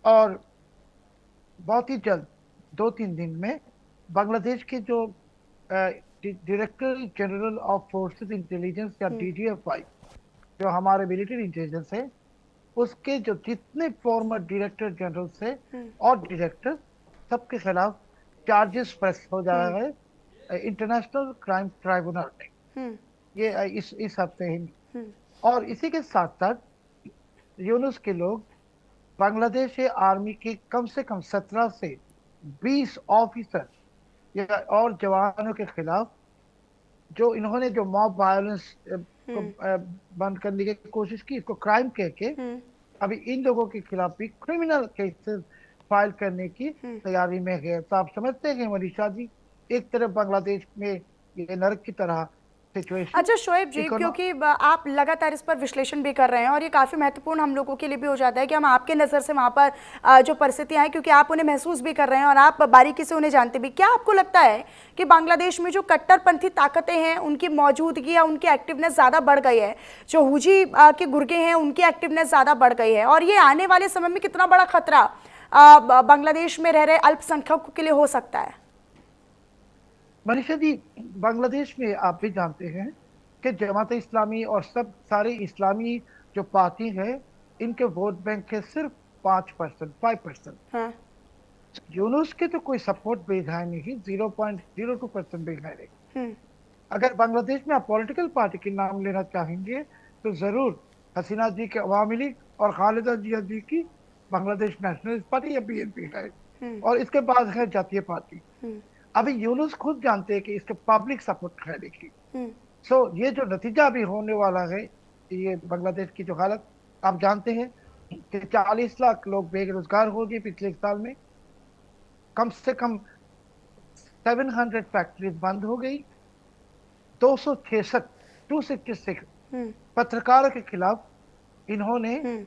और बहुत ही जल्द 2-3 दिन में बांग्लादेश के जो director general of forces intelligence या हम्म। DGFI, जो हमारे मिलिट्री इंटेलिजेंस है, उसके जो जितने फॉर्मर डायरेक्टर जनरल थे हम्म। और डायरेक्टर, सबके खिलाफ चार्जेस प्रेस हो जा हम्म। रहा है इंटरनेशनल क्राइम ट्राइब्यूनल में। हम्म। ये इस हफ्ते ही। हम्म। और इसी के साथ साथ यूनुस के लोग बांग्लादेश आर्मी के कम से कम 17 से 20 ऑफिसर या और जवानों के खिलाफ, जो इन्होंने जो मॉब वायलेंस को हम्म। बंद करने की कोशिश की, इसको क्राइम कह के हम्म। अभी इन लोगों के खिलाफ भी क्रिमिनल केसेस फाइल करने की हम्म। तैयारी में है। तो आप समझते हैं मनीषा जी, एक तरफ बांग्लादेश में ये नरक की तरह सिचुएशन, अच्छा शोएब जी, क्योंकि आप लगातार इस पर विश्लेषण भी कर रहे हैं और ये काफ़ी महत्वपूर्ण हम लोगों के लिए भी हो जाता है कि हम आपके नज़र से वहाँ पर जो परिस्थितियाँ हैं, क्योंकि आप उन्हें महसूस भी कर रहे हैं और आप बारीकी से उन्हें जानते भी। क्या आपको लगता है कि बांग्लादेश में जो कट्टरपंथी ताकतें हैं उनकी मौजूदगी या उनकी एक्टिवनेस ज़्यादा बढ़ गई है, जो हुजी के गुर्गे हैं उनकी एक्टिवनेस ज़्यादा बढ़ गई है, और ये आने वाले समय में कितना बड़ा खतरा बांग्लादेश में रह रहे अल्पसंख्यकों के लिए हो सकता है? मनीषा जी, बांग्लादेश में आप भी जानते हैं कि जमात इस्लामी और सब सारे इस्लामी जो पार्टी है, इनके वोट बैंक है सिर्फ 5%, 5%। हाँ। यूनुस के तो कोई सपोर्ट बेस है नहीं, 0.02% बेस है नहीं। हम्म। अगर बांग्लादेश में आप पॉलिटिकल पार्टी के नाम लेना चाहेंगे तो जरूर हसीना जी के अवामी लीग और खालिदा जिया जी की बांग्लादेश नेशनलिस्ट पार्टी या BNP है। हम्म। और इसके बाद है जातीय पार्टी। हम्म। अभी यूनुस खुद जानते हैं कि इसके पब्लिक सपोर्ट है देखिए। हम्म। सो ये जो नतीजा अभी होने वाला है, ये बांग्लादेश की जो हालत आप जानते हैं कि 40 लाख लोग बेरोजगार हो गए पिछले 1 साल में। कम से कम 700 फैक्ट्रीज बंद हो गई। 266 266 हम्म। पत्रकारों के खिलाफ इन्होंने हम्म।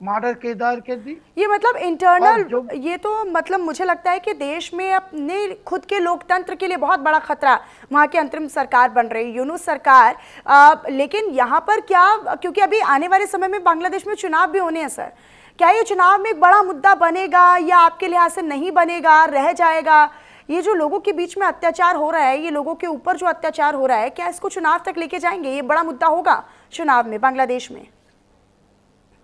मर्डर के दायर कर दी। ये मतलब और इंटरनल, जो ये तो मतलब मुझे लगता है कि देश में अपने खुद के लोकतंत्र के लिए बहुत बड़ा खतरा वहाँ की अंतरिम सरकार बन रही है, यूनुस सरकार। लेकिन यहाँ पर क्या, क्योंकि अभी आने वाले समय में बांग्लादेश में चुनाव भी होने हैं सर, क्या ये चुनाव में एक बड़ा मुद्दा बनेगा या आपके लिहाज से नहीं बनेगा, रह जाएगा? ये जो लोगों के बीच में अत्याचार हो रहा है, ये लोगों के ऊपर जो अत्याचार हो रहा है, क्या इसको चुनाव तक लेके जाएंगे? ये बड़ा मुद्दा होगा चुनाव में बांग्लादेश में?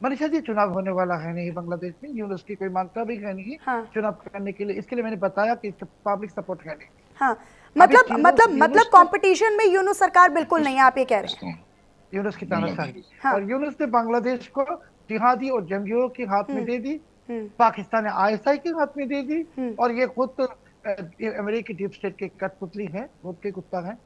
मनीषा जी, चुनाव होने वाला है नहीं बांग्लादेश में, यूनुस की कोई मांगता भी है नहीं हाँ। चुनाव करने के लिए। इसके लिए मैंने बताया कि पब्लिक सपोर्ट है नहीं। हाँ। अभी मतलब यूनुस मतलब मतलब यूनुस ने कंपटीशन में यूनुस सरकार बिल्कुल नहीं है, आप ये कह रहे हैं? यूनुस की तानाशाही, हाँ। और यूनुस ने बांग्लादेश को जिहादी और जंगियों के हाथ में हम्म। दे दी। हम्म। पाकिस्तान ने ISI के हाथ में दे दी। हम्म। और ये खुद तो ये अमेरिकी डीप स्टेट के कठपुतली है, खुद के कुत्ता है।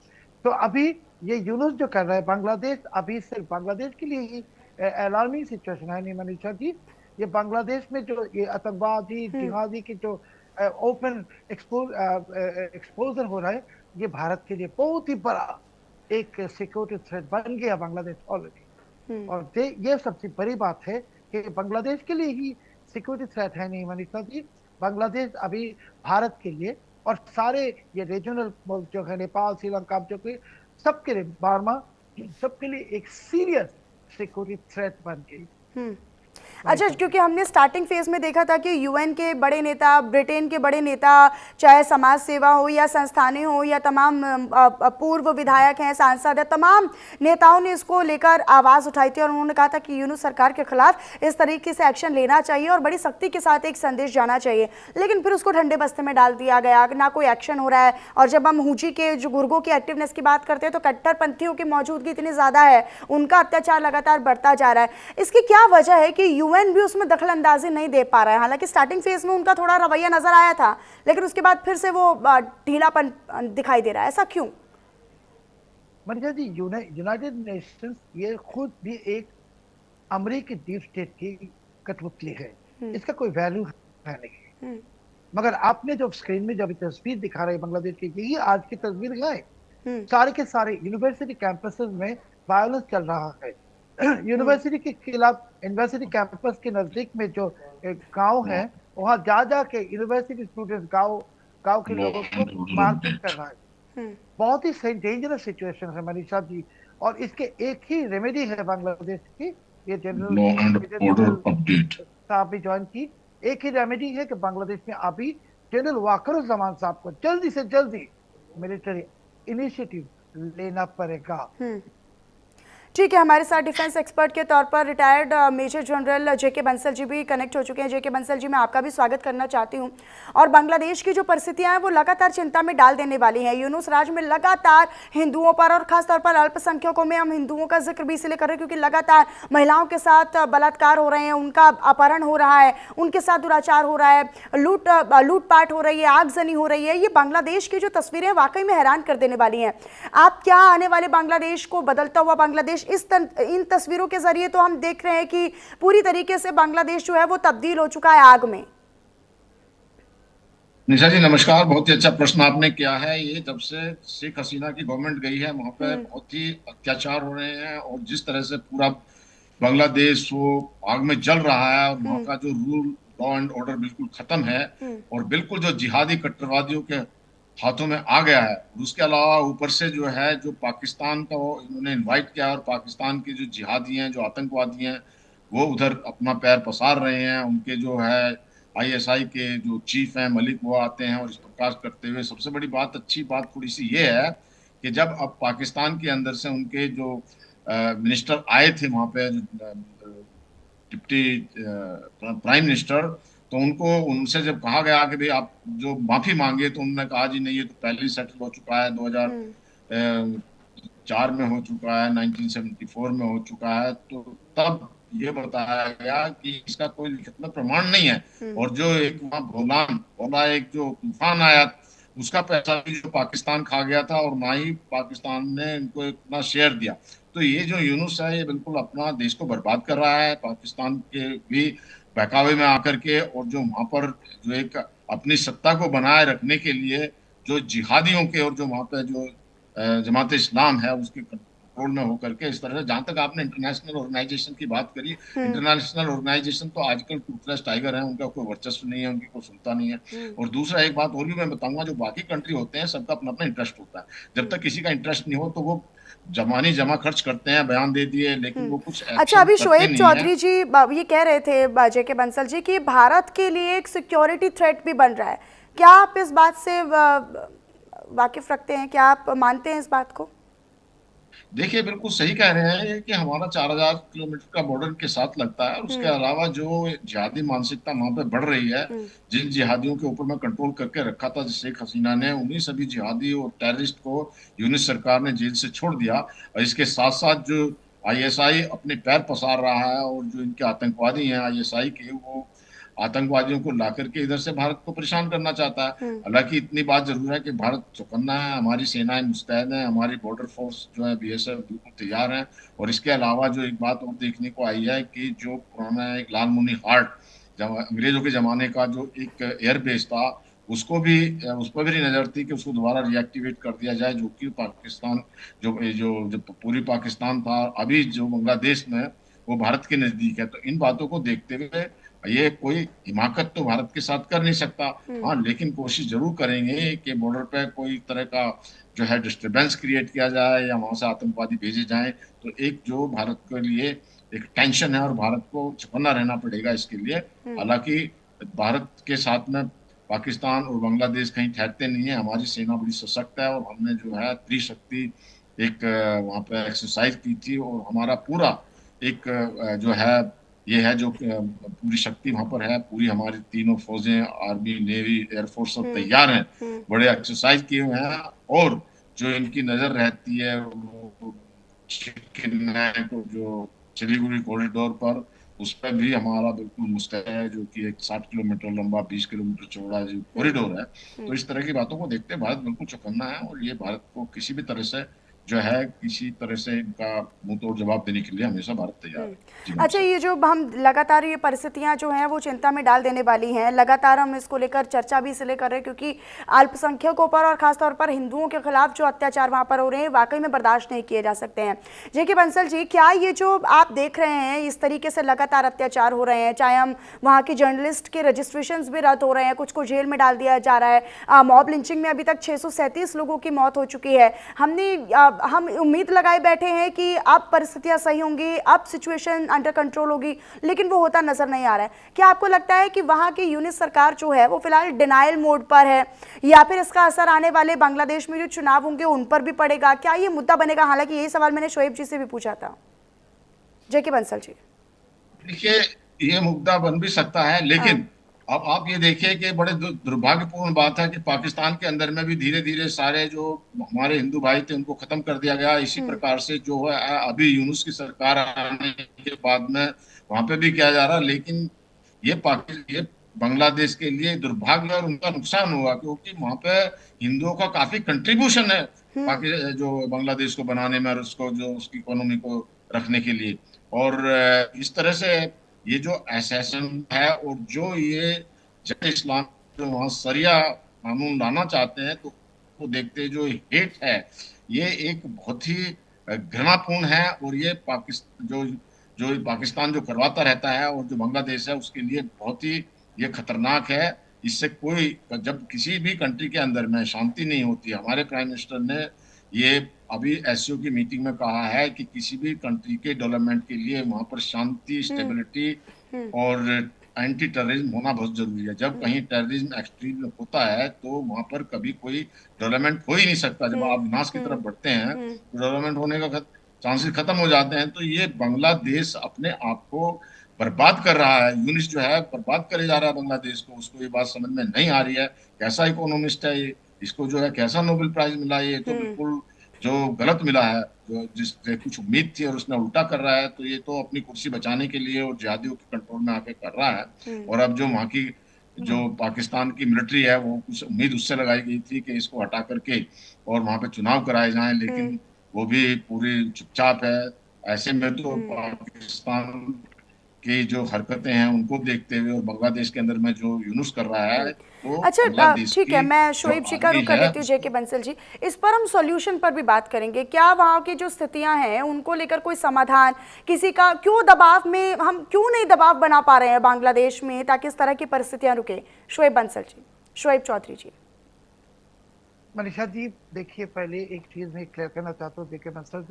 तो अभी ये यूनुस जो कर रहा है, बांग्लादेश अभी सिर्फ बांग्लादेश के लिए ही अलार्मिंग सिचुएशन है नहीं मनीषा जी। ये बांग्लादेश में जो ये आतंकवादी हम्म। जिहादी की जो ओपन एक्सपोजर हो रहा है, ये भारत के लिए बहुत ही बड़ा एक सिक्योरिटी थ्रेट बन गया बांग्लादेश ऑलरेडी। हम्म। और ये सबसे बड़ी बात है कि बांग्लादेश के लिए ही सिक्योरिटी थ्रेट है नहीं मनीषा जी। बांग्लादेश अभी भारत के लिए और सारे ये रीजनल मुल्क जो है, नेपाल, श्रीलंका, जो कि सबके लिए, बर्मा, सबके लिए एक सीरियस सिक्योरिटी थ्रेट बन गई हम्म। अच्छा, मनीषा जी। क्योंकि हमने स्टार्टिंग फेज में देखा था कि यूएन के बड़े नेता, ब्रिटेन के बड़े नेता, चाहे समाज सेवा हो या संस्थानें हो या तमाम पूर्व विधायक हैं, सांसद हैं, तमाम नेताओं ने इसको लेकर आवाज़ उठाई थी और उन्होंने कहा था कि यूनुस सरकार के खिलाफ इस तरीके से एक्शन लेना चाहिए और बड़ी सख्ती के साथ एक संदेश जाना चाहिए। लेकिन फिर उसको ठंडे बस्ते में डाल दिया गया, ना कोई एक्शन हो रहा है। और जब हम हुजी के जो गुर्गों की एक्टिवनेस की बात करते हैं तो कट्टरपंथियों की मौजूदगी इतनी ज़्यादा है, उनका अत्याचार लगातार बढ़ता जा रहा है। इसकी क्या वजह है कि यूएन भी उसमें दखल अंदाजी नहीं दे पा रहा है? हालांकि स्टार्टिंग फेज में उनका थोड़ा रवैया नजर आया था, लेकिन उसके बाद फिर से वो ढीलापन दिखाई दे रहा है, ऐसा क्यों? मनीषा जी, यूनाइटेड नेशंस ये खुद भी एक अमेरिकी डीप स्टेट की कठपुतली है। हम्म। इसका कोई वैल्यू है नहीं। हम्म। मगर आपने जब स्क्रीन में जब तस्वीर दिखा रहे बांग्लादेश की, यही आज की तस्वीर है। हम्म। सारे के सारे यूनिवर्सिटी कैंपसेस में वायलेंस चल रहा है। हम्म। यूनिवर्सिटी के खिलाफ, यूनिवर्सिटी कैंपस के नजदीक में जो गांव है, वहां जा जा के यूनिवर्सिटी स्टूडेंट्स गांव गांव के लोगों को मारपीट कर रहा है। हम्म। बहुत ही सही डेंजरस सिचुएशन है मनीषा जी। और इसके एक ही रेमेडी है बांग्लादेश की, ये general law and major order general update. साहब भी ज्वाइन की, एक ही रेमेडी है कि बांग्लादेश में अभी जनरल वाकरुज्जमान साहब को जल्दी से जल्दी मिलिट्री इनिशिएटिव लेना पड़ेगा। ठीक है, हमारे साथ डिफेंस एक्सपर्ट के तौर पर रिटायर्ड मेजर जनरल जेके बंसल जी भी कनेक्ट हो चुके हैं। जेके बंसल जी, मैं आपका भी स्वागत करना चाहती हूं। और बांग्लादेश की जो परिस्थितियां हैं वो लगातार चिंता में डाल देने वाली हैं। यूनुस राज में लगातार हिंदुओं पर और खासतौर पर अल्पसंख्यकों में हम हिंदुओं का जिक्र भी इसलिए कर रहे हैं क्योंकि लगातार महिलाओं के साथ बलात्कार हो रहे हैं, उनका अपहरण हो रहा है, उनके साथ दुराचार हो रहा है, लूटपाट हो रही है, आगजनी हो रही है। ये बांग्लादेश की जो तस्वीरें वाकई में हैरान कर देने वाली हैं। आप क्या आने वाले बांग्लादेश को, बदलता हुआ बांग्लादेश, इन तस्वीरों के जरिए तो हम देख रहे हैं कि पूरी तरीके से बांग्लादेश जो है वो तब्दील हो चुका है आग में। निशा जी नमस्कार, बहुत ही अच्छा प्रश्न आपने किया है। ये जब से शेख हसीना की गवर्नमेंट गई है वहां पे बहुत ही अत्याचार हो रहे हैं और जिस तरह से पूरा बांग्लादेश वो आग में जल रहा है और वहां का जो रूल लॉ एंड ऑर्डर बिल्कुल खत्म है और बिल्कुल जो जिहादी कट्टरवादियों के हाथों में आ गया है। उसके अलावा ऊपर से जो है जो पाकिस्तान का वो इन्होंने इनवाइट किया और पाकिस्तान के जो जिहादी हैं, जो आतंकवादी हैं, वो उधर अपना पैर पसार रहे हैं। उनके जो है आईएसआई के जो चीफ हैं मलिक, वो आते हैं और इस प्रकार करते हुए। सबसे बड़ी बात, अच्छी बात थोड़ी सी ये है कि जब अब पाकिस्तान के अंदर से उनके जो मिनिस्टर आए थे वहां पे, डिप्टी प्राइम मिनिस्टर, तो उनसे जब कहा गया कि भाई आप जो माफी मांगे, तो उन्होंने कहा जी नहीं, ये तो पहले ही सेटल हो चुका है, 2004 में हो चुका है, 1974 में हो चुका है। तो तब ये बताया गया कि इसका कोई लिखित में प्रमाण नहीं है और जो एक वहाँ भोला एक जो तूफान आया उसका पैसा भी जो पाकिस्तान खा गया था और ना ही पाकिस्तान ने इनको इतना शेयर दिया। तो ये जो यूनुस है ये बिल्कुल अपना देश को बर्बाद कर रहा है, पाकिस्तान के भी बहकावे में आकर के। और जो वहां पर जो एक अपनी सत्ता को बनाए रखने के लिए जो जिहादियों के और जो वहां पर जो जमात इस्लाम है उसके कंट्रोल में होकर के इस तरह से, जहां तक आपने इंटरनेशनल ऑर्गेनाइजेशन की बात करी, इंटरनेशनल ऑर्गेनाइजेशन तो आजकल टूथलेस टाइगर है, उनका कोई वर्चस्व नहीं है, उनकी कोई सुनता नहीं है। और दूसरा एक बात और भी मैं बताऊंगा, जो बाकी कंट्री होते हैं सबका अपना अपना इंटरेस्ट होता है। जब तक किसी का इंटरेस्ट नहीं हो तो वो जमा खर्च करते हैं, बयान दे दिए, लेकिन वो कुछ अच्छा, अभी शोएब चौधरी जी ये कह रहे थे जेके बंसल जी कि भारत के लिए एक सिक्योरिटी थ्रेट भी बन रहा है। क्या आप इस बात से वाकिफ रखते हैं? क्या आप मानते हैं इस बात को? देखिए बिल्कुल सही कह रहे हैं कि हमारा 4000 किलोमीटर का बॉर्डर के साथ लगता है। उसके अलावा जो जिहादी मानसिकता वहां पे बढ़ रही है, जिन जिहादियों के ऊपर में कंट्रोल करके रखा था शेख हसीना ने, उन्हीं सभी जिहादी और टेररिस्ट को यूनिस सरकार ने जेल से छोड़ दिया। और इसके साथ साथ जो आईएसआई अपने पैर पसार रहा है और जो इनके आतंकवादी हैं आईएसआई के, वो आतंकवादियों को ला करके इधर से भारत को परेशान करना चाहता है। हालांकि इतनी बात जरूर है कि भारत चौकन्ना है, हमारी सेनाएं मुस्तैद हैं, हमारी बॉर्डर फोर्स जो है बीएसएफ बिल्कुल तैयार है। और इसके अलावा जो एक बात और देखने को आई है कि जो पुराना एक लाल मुनी हार्ट जब अंग्रेजों के जमाने का जो एक एयरबेस था, उस पर भी नजर थी कि उसको दोबारा रिएक्टिवेट कर दिया जाए, जो कि पाकिस्तान जो पूरी पाकिस्तान था अभी जो बांग्लादेश में, वो भारत के नजदीक है। तो इन बातों को देखते हुए ये कोई हिमाकत तो भारत के साथ कर नहीं सकता, हाँ, लेकिन कोशिश जरूर करेंगे कि बॉर्डर पे कोई तरह का जो है डिस्टरबेंस क्रिएट किया जाए या वहां से आतंकवादी भेजे जाएं। तो एक जो भारत के लिए एक टेंशन है और भारत को चौकन्ना रहना पड़ेगा इसके लिए। हालांकि भारत के साथ में पाकिस्तान और बांग्लादेश कहीं ठहरते नहीं है, हमारी सेना बड़ी सशक्त है और हमने जो है त्रिशक्ति एक वहां पे एक्सरसाइज की थी और हमारा पूरा एक जो है ये है जो पूरी शक्ति वहां पर है, पूरी हमारी तीनों फौजें, आर्मी, नेवी, एयरफोर्स सब तैयार हैं, बड़े एक्सरसाइज किए हुए हैं। और जो इनकी नजर रहती है जो सिलीगुड़ी कॉरिडोर पर, उस पर भी हमारा बिल्कुल मुस्तैद है, जो कि एक 60 किलोमीटर लंबा 20 किलोमीटर चौड़ा जो कॉरिडोर है। तो इस तरह की बातों को देखते भारत बिल्कुल चौकन्ना है और ये भारत को किसी भी तरह से जो है किसी तरह से इनका मुंह तोड़ जवाब देने के लिए हमेशा भारत तैयार है। अच्छा, ये जो हम लगातार ये परिस्थितियां जो हैं वो चिंता में डाल देने वाली हैं, लगातार हम इसको लेकर चर्चा भी इसलिए कर रहे हैं क्योंकि अल्पसंख्यकों पर और खासतौर पर हिंदुओं के खिलाफ जो अत्याचार वहाँ पर हो रहे हैं वाकई में बर्दाश्त नहीं किए जा सकते हैं। जेके बंसल जी, क्या ये जो आप देख रहे हैं इस तरीके से लगातार अत्याचार हो रहे हैं, चाहे हम वहाँ के जर्नलिस्ट के रजिस्ट्रेशन भी रद्द हो रहे हैं, कुछ को जेल में डाल दिया जा रहा है, मॉब लिंचिंग में अभी तक 637 लोगों की मौत हो चुकी है, हमने हम उम्मीद लगाए बैठे हैं कि अब परिस्थितियां सही होंगी, अब सिचुएशन अंडर कंट्रोल होगी, लेकिन वो होता नजर नहीं आ रहा है। क्या आपको लगता है कि वहाँ की यूनिस सरकार जो है वो फिलहाल डिनायल मोड पर है, या फिर इसका असर आने वाले बांग्लादेश में जो चुनाव होंगे उन पर भी पड़ेगा? क्या ये मुद्दा बनेगा? हालांकि यही सवाल मैंने शोएब जी से भी पूछा था। जेके बंसल जी, देखिए, ये मुद्दा बन भी सकता है, लेकिन अब आप ये देखिए कि बड़े दुर्भाग्यपूर्ण बात है कि पाकिस्तान के अंदर में भी धीरे धीरे सारे जो हमारे हिंदू भाई थे उनको खत्म कर दिया गया। इसी प्रकार से जो है अभी यूनुस की सरकार आने के बाद में वहां पे भी किया जा रहा है। लेकिन ये बांग्लादेश के लिए दुर्भाग्य और उनका नुकसान हुआ, क्योंकि वहां पे हिंदुओं का काफी कंट्रीब्यूशन है जो बांग्लादेश को बनाने में और उसको जो उसकी इकोनॉमी को रखने के लिए। और इस तरह से ये जो एसेसन है और जो ये जय इस्लाम जो वहाँ सरिया कानून लाना चाहते हैं, तो देखते जो हेट है ये एक बहुत ही घृणापूर्ण है। और ये पाकिस्तान जो करवाता रहता है और जो बांग्लादेश है उसके लिए बहुत ही ये खतरनाक है। इससे कोई जब किसी भी कंट्री के अंदर में शांति नहीं होती, हमारे प्राइम मिनिस्टर ने ये अभी एससीओ की मीटिंग में कहा है कि किसी भी कंट्री के डेवलपमेंट के लिए वहां पर शांति, स्टेबिलिटी और एंटी टेररिज्म होना बहुत जरूरी है। जब कहीं टेररिज्म एक्सट्रीम होता है तो वहां पर कभी कोई डेवलपमेंट हो ही नहीं सकता। जब आप विनाश की तरफ बढ़ते हैं तो डेवलपमेंट होने का चांसेस खत्म हो जाते हैं। तो ये बांग्लादेश अपने आप को बर्बाद कर रहा है, यूनिस जो है बर्बाद करे जा रहा है बांग्लादेश को। उसको ये बात समझ में नहीं आ रही है। कैसा इकोनॉमिस्ट है ये, इसको जो है कैसा नोबेल प्राइज मिला, ये तो बिल्कुल जो गलत मिला है। जो जिससे कुछ उम्मीद थी और उसने उल्टा कर रहा है, तो ये तो अपनी कुर्सी बचाने के लिए और जिहादियों के कंट्रोल में आके कर रहा है। और अब जो वहाँ की जो पाकिस्तान की मिलिट्री है वो कुछ उम्मीद उससे लगाई गई थी कि इसको हटा करके और वहां पे चुनाव कराए जाएं, लेकिन वो भी पूरी चुपचाप है। ऐसे में तो पाकिस्तान की जो हरकतें हैं उनको देखते हुए और बांग्लादेश के अंदर में जो यूनुस कर रहा है, तो अच्छा बांग्लादेश ठीक है, की मैं जो शोएब जी का आर्मी रुख कर है लेती हूँ। जेके बंसल जी, इस पर हम सॉल्यूशन पर भी बात करेंगे। क्या वहाँ की जो स्थितियां हैं उनको लेकर कोई समाधान, किसी का क्यों दबाव में, हम क्यों नहीं दबाव बना पा रहे हैं बांग्लादेश में ताकि इस तरह की परिस्थितियां रुके? शोएब बंसल जी, शोएब चौधरी जी। मनीषा जी, देखिए पहले एक चीज मैं क्लियर करना चाहता हूँ। जेके बंसल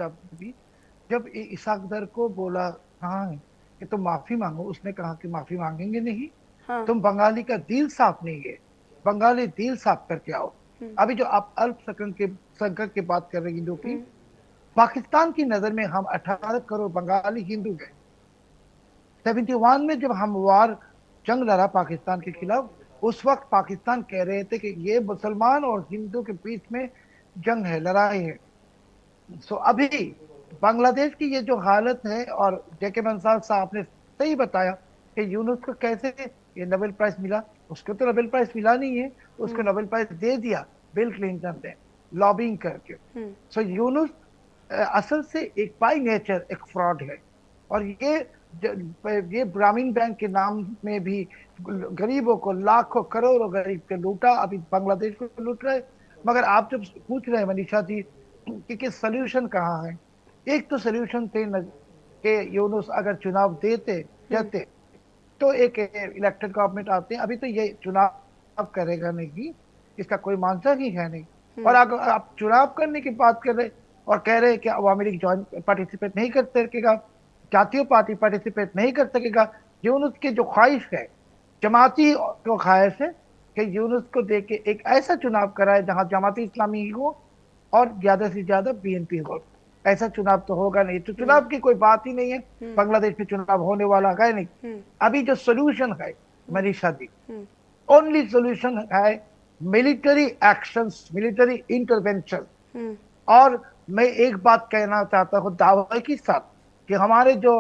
जब इसाक दर को बोला कहा है कि तुम माफी मांगो, उसने कहा कि माफी मांगेंगे नहीं। तुम बंगाली का दिल साफ नहीं है, बंगाली दिल साफ करके आओ। अभी जो आप अल्पसंख्यक की बात कर रहे हैं हिंदू की, पाकिस्तान की नजर में हम 18 करोड़ बंगाली हिंदू हैं। 71 में जब हम जंग लड़ा पाकिस्तान के खिलाफ, उस वक्त पाकिस्तान कह रहे थे कि ये मुसलमान और हिंदू के बीच में जंग है, लड़ाई है। सो अभी बांग्लादेश की ये जो हालत है, और जेके बंसल साहब ने सही बताया कि यूनुस को कैसे ये नोबेल प्राइज मिला। उसको तो नोबेल प्राइज मिला नहीं है, उसको नोबेल प्राइज दे दिया बिल क्लिंटन ने लॉबिंग करके। सो यूनुस असल से एक बाय नेचर एक फ्रॉड है। और ये ग्रामीण बैंक के नाम में भी गरीबों को, लाखों करोड़ों गरीब को लूटा, अभी बांग्लादेश को लूट रहे। मगर आप जब पूछ रहे हैं मनीषा जी कि सोल्यूशन कहाँ है, एक तो सोल्यूशन थे कि यूनुस अगर चुनाव जाते तो एक इलेक्टेड गवर्नमेंट आते हैं। अभी तो ये चुनाव करेगा नहीं, इसका कोई मानसा ही है नहीं। और अगर आप चुनाव करने की बात कर रहे और कह रहे कि अवामी लीग पार्टिसिपेट नहीं कर सकेगा, जातीय पार्टी पार्टिसिपेट नहीं कर सकेगा, यूनुस की जो ख्वाहिश है, जमाती जो ख्वाहिश है कि यूनुस को देख के एक ऐसा चुनाव कराए जहां जमाती इस्लामी हो और ज्यादा से ज्यादा बीएनपी हो। ऐसा चुनाव तो होगा नहीं, तो चुनाव की कोई बात ही नहीं है। बांग्लादेश में चुनाव होने वाला है नहीं। अभी जो सोल्यूशन है मनीषा जी, ओनली सोल्यूशन है मिलिट्री एक्शंस, मिलिट्री इंटरवेंशन। और मैं एक बात कहना चाहता हूँ दावे के साथ कि हमारे जो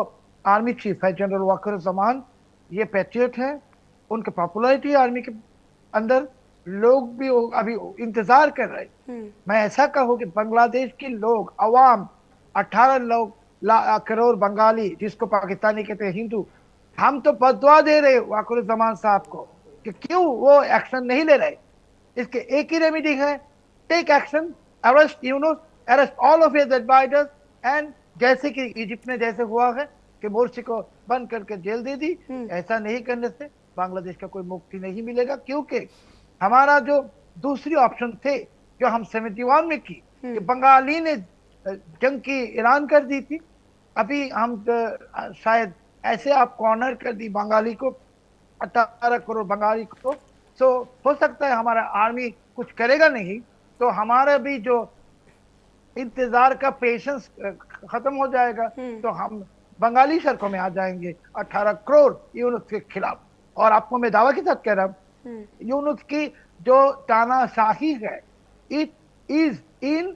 आर्मी चीफ है जनरल वक़ार-उज़-ज़मान, ये पैट्रियट है, उनकी पॉपुलैरिटी आर्मी के अंदर, लोग भी अभी इंतजार कर रहे। मैं ऐसा कहूँ कि बांग्लादेश के लोग, अवाम, 18 करोड़ बंगाली जिसको पाकिस्तानी कहते हैं हिंदू, हम तो बददुआ दे रहे वक़ार-उज़-ज़मान साहब को कि क्यों वो एक्शन नहीं ले रहे। इसके एक ही रेमेडी है, take action, arrest Yunus, arrest all of his advisers, and जैसे कि इजिप्ट में जैसे हुआ है कि मोर्सी को बंद करके जेल दे दी, ऐसा नहीं करने से बांग्लादेश का कोई मुक्ति नहीं मिलेगा। क्योंकि हमारा जो दूसरी ऑप्शन थे जो हम 71 में की कि बंगाली ने जंग की ऐलान कर दी थी। अभी हम शायद ऐसे आप कॉर्नर कर दी बंगाली को, 18 करोड़ बंगाली को। तो हो सकता है हमारा आर्मी कुछ करेगा नहीं, तो हमारा भी जो इंतजार का पेशेंस खत्म हो जाएगा, तो हम बंगाली सड़कों में आ जाएंगे 18 करोड़ यूनुस के खिलाफ। और आपको मैं दावा के साथ कह रहा हूँ, यूनुस की जो तानाशाही है, it is in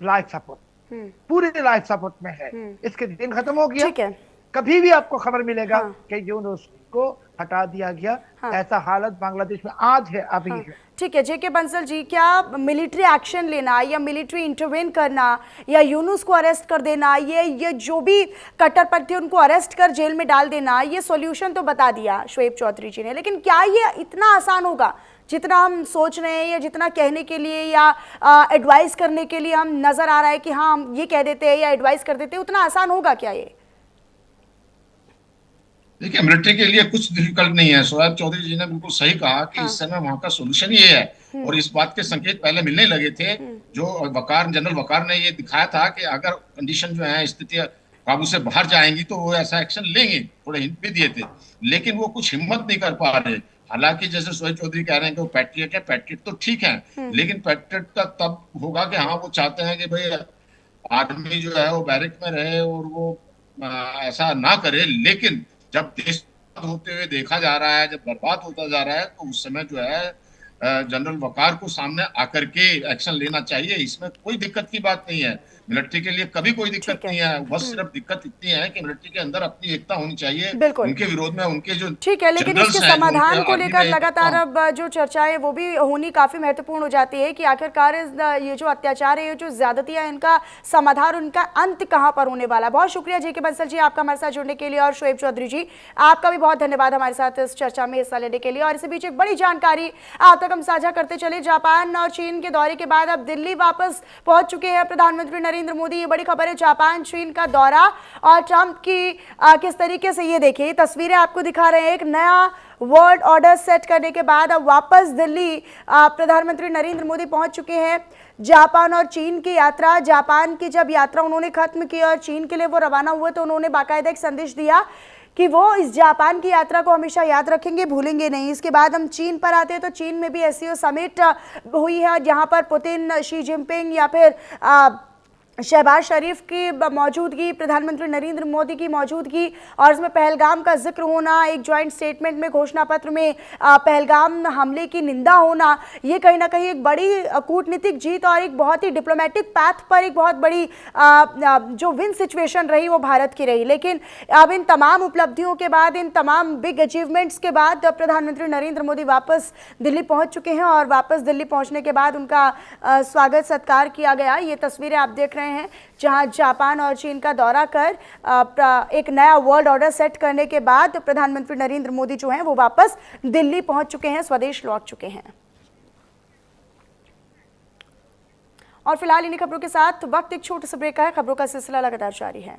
life support, पूरे लाइफ सपोर्ट में है। इसके दिन खत्म हो गया। ठीक है, कभी भी आपको खबर मिलेगा कि यूनुस को हटा दिया गया। ऐसा हालत बांग्लादेश में आज है, अभी है। ठीक है जेके बंसल जी, क्या मिलिट्री एक्शन लेना या मिलिट्री इंटरवेन करना या यूनुस को अरेस्ट कर देना, ये जो भी कट्टरपंथी उनको अरेस्ट कर जेल में डाल देना, ये सॉल्यूशन तो बता दिया शोएब चौधरी जी ने, लेकिन क्या ये इतना आसान होगा जितना हम सोच रहे हैं, या जितना कहने के लिए या एडवाइस करने के लिए हम नजर आ रहा है कि हाँ हम ये कह देते हैं या एडवाइस कर देते हैं, उतना आसान होगा क्या ये? देखिए, मिलिट्री के लिए कुछ डिफिकल्ट नहीं है। शोएब चौधरी जी ने बिल्कुल सही कहा कि इस समय वहां का सोल्यूशन ये है, और इस बात के संकेत पहले मिलने लगे थे। जो जनरल वकार ने ये दिखाया था कि अगर कंडीशन जो है, स्थिति काबू से बाहर जाएंगी तो वो ऐसा एक्शन लेंगे, थोड़े हिंट भी दिए थे, लेकिन वो कुछ हिम्मत नहीं कर पा रहे। हालांकि जैसे शोएब चौधरी कह रहे हैं कि वो पैट्रियट है, पैट्रियट तो ठीक है, लेकिन पैट्रियट का तब होगा कि हाँ वो चाहते हैं कि भाई आर्मी जो है वो बैरक में रहे और वो ऐसा ना करे। लेकिन जब देश होते हुए देखा जा रहा है, जब बर्बाद होता जा रहा है, तो उस समय जो है जनरल वकार को सामने आकर के एक्शन लेना चाहिए। इसमें कोई दिक्कत की बात नहीं है, मिलिट्री के लिए कभी कोई दिक्कत नहीं है। बस सिर्फ दिक्कत इतनी है कि मिलिट्री के अंदर अपनी एकता होनी चाहिए, उनके विरोध में उनके जो ठीक है, लेकिन इसके समाधान को लेकर लगातार अब जो चर्चा है वो भी होनी काफी महत्वपूर्ण हो जाती है कि आखिरकार ये जो अत्याचार है, ये जो ज्यादतियां है, इनका समाधान, उनका अंत कहां पर होने वाला है। बहुत शुक्रिया जेके बंसल जी आपका हमारे साथ जुड़ने के लिए, और शोएब चौधरी जी आपका भी बहुत धन्यवाद हमारे साथ इस चर्चा में हिस्सा लेने के लिए। और इसी बीच एक बड़ी जानकारी आप तक हम साझा करते चले। जापान और चीन के दौरे के बाद अब दिल्ली वापस पहुंच चुके हैं प्रधानमंत्री नरेंद्र मोदी। ये बड़ी खबर है, जापान चीन का दौरा और ट्रंप की किस तरीके से, ये देखिए तस्वीरें आपको दिखा रहे हैं। एक नया वर्ल्ड ऑर्डर सेट करने के बाद अब वापस दिल्ली प्रधानमंत्री नरेंद्र मोदी पहुंच चुके हैं। जापान और चीन की यात्रा, जापान की जब यात्रा उन्होंने खत्म की और चीन के लिए वो रवाना हुए, तो उन्होंने बाकायदा एक संदेश दिया कि वो इस जापान की यात्रा को हमेशा याद रखेंगे, भूलेंगे नहीं। इसके बाद हम चीन पर आते हैं, तो चीन में भी एससीओ समिट हुई है, जहां पर पुतिन, शी जिनपिंग या फिर शहबाज शरीफ की मौजूदगी, प्रधानमंत्री नरेंद्र मोदी की मौजूदगी, और इसमें पहलगाम का जिक्र होना, एक जॉइंट स्टेटमेंट में, घोषणा पत्र में पहलगाम हमले की निंदा होना, ये कहीं ना कहीं एक बड़ी कूटनीतिक जीत और एक बहुत ही डिप्लोमेटिक पैथ पर एक बहुत बड़ी जो विन सिचुएशन रही वो भारत की रही। लेकिन अब इन तमाम उपलब्धियों के बाद, इन तमाम बिग अचीवमेंट्स के बाद प्रधानमंत्री नरेंद्र मोदी वापस दिल्ली पहुंच चुके हैं, और वापस दिल्ली पहुंचने के बाद उनका स्वागत सत्कार किया गया। ये तस्वीरें आप देख रहे हैं, जहां जापान और चीन का दौरा कर एक नया वर्ल्ड ऑर्डर सेट करने के बाद प्रधानमंत्री नरेंद्र मोदी जो हैं वो वापस दिल्ली पहुंच चुके हैं, स्वदेश लौट चुके हैं। और फिलहाल इन्हीं खबरों के साथ वक्त एक छोटे से ब्रेक का है। खबरों का सिलसिला लगातार जारी है।